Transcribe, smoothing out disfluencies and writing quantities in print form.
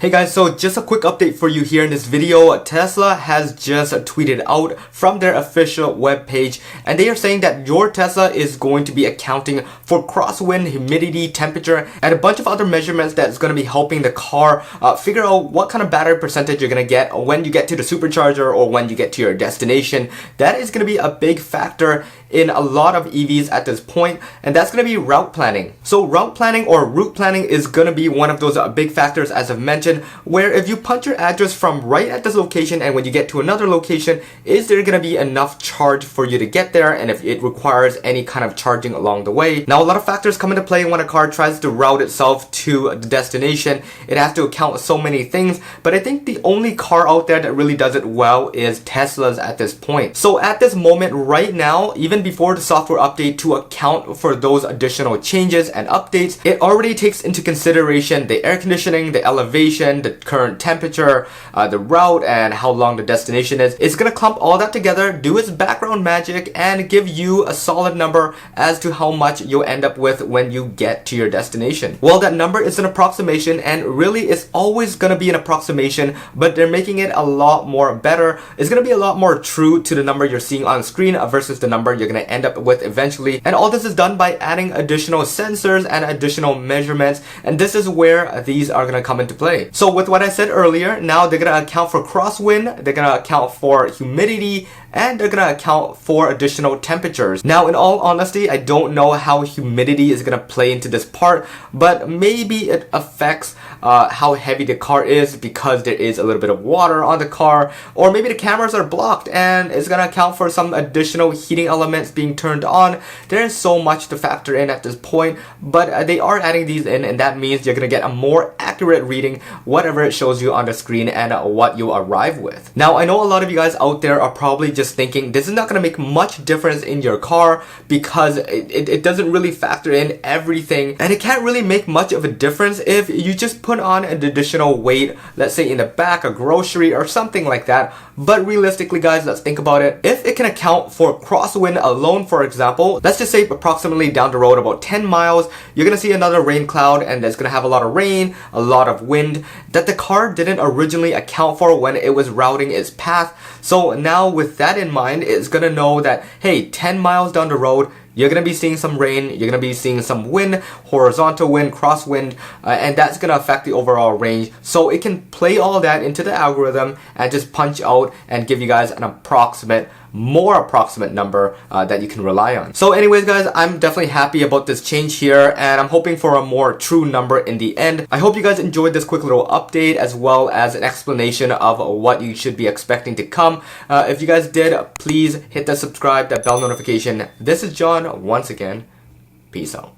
Hey guys, so just a quick update for you here in this video. Tesla has just tweeted out from their official webpage, and they are saying that your Tesla is going to be accounting for crosswind, humidity, temperature, and a bunch of other measurements that's going to be helping the car figure out what kind of battery percentage you're going to get when you get to the supercharger or when you get to your destination. That is going to be a big factor in a lot of EVs at this point, and that's going to be route planning. So route planning or route planning is going to be one of those big factors, as I've mentioned, where if you punch your address from right at this location and when you get to another location, is there going to be enough charge for you to get there, and if it requires any kind of charging along the way. Now, a lot of factors come into play when a car tries to route itself to the destination. It has to account so many things, but I think the only car out there that really does it well is Tesla's at this point. So at this moment right now, even before the software update to account for those additional changes and updates, it already takes into consideration the air conditioning, the elevation, the current temperature, the route, and how long the destination is. It's gonna clump all that together, do its background magic, and give you a solid number as to how much you'll end up with when you get to your destination. Well, that number is an approximation, and really it's always gonna be an approximation, but they're making it a lot more better. It's gonna be a lot more true to the number you're seeing on screen versus the number you're gonna end up with eventually. And all this is done by adding additional sensors and additional measurements, and this is where these are gonna come into play. So with what I said earlier, now they're gonna account for crosswind, they're gonna account for humidity, and they're gonna account for additional temperatures. Now, in all honesty, I don't know how humidity is gonna play into this part, but maybe it affects how heavy the car is because there is a little bit of water on the car, or maybe the cameras are blocked and it's gonna account for some additional heating elements being turned on. There is so much to factor in at this point, but they are adding these in, and that means you're gonna get a more accurate reading, whatever it shows you on the screen and what you arrive with. Now, I know a lot of you guys out there are probably just thinking this is not going to make much difference in your car because it doesn't really factor in everything, and it can't really make much of a difference if you just put on an additional weight, let's say in the back, a grocery or something like that. But realistically, guys, let's think about it. If it can account for crosswind alone, for example, let's just say approximately down the road about 10 miles, you're going to see another rain cloud, and it's going to have a lot of rain, a lot of wind that the car didn't originally account for when it was routing its path. So now with that in mind, it's going to know that, hey, 10 miles down the road, you're going to be seeing some rain, you're going to be seeing some wind, horizontal wind, crosswind, and that's going to affect the overall range. So it can play all that into the algorithm and just punch out and give you guys an more approximate number that you can rely on. So anyways, guys, I'm definitely happy about this change here, and I'm hoping for a more true number in the end. I hope you guys enjoyed this quick little update as well as an explanation of what you should be expecting to come. If you guys did, please hit that subscribe, that bell notification. This is John once again. Peace out.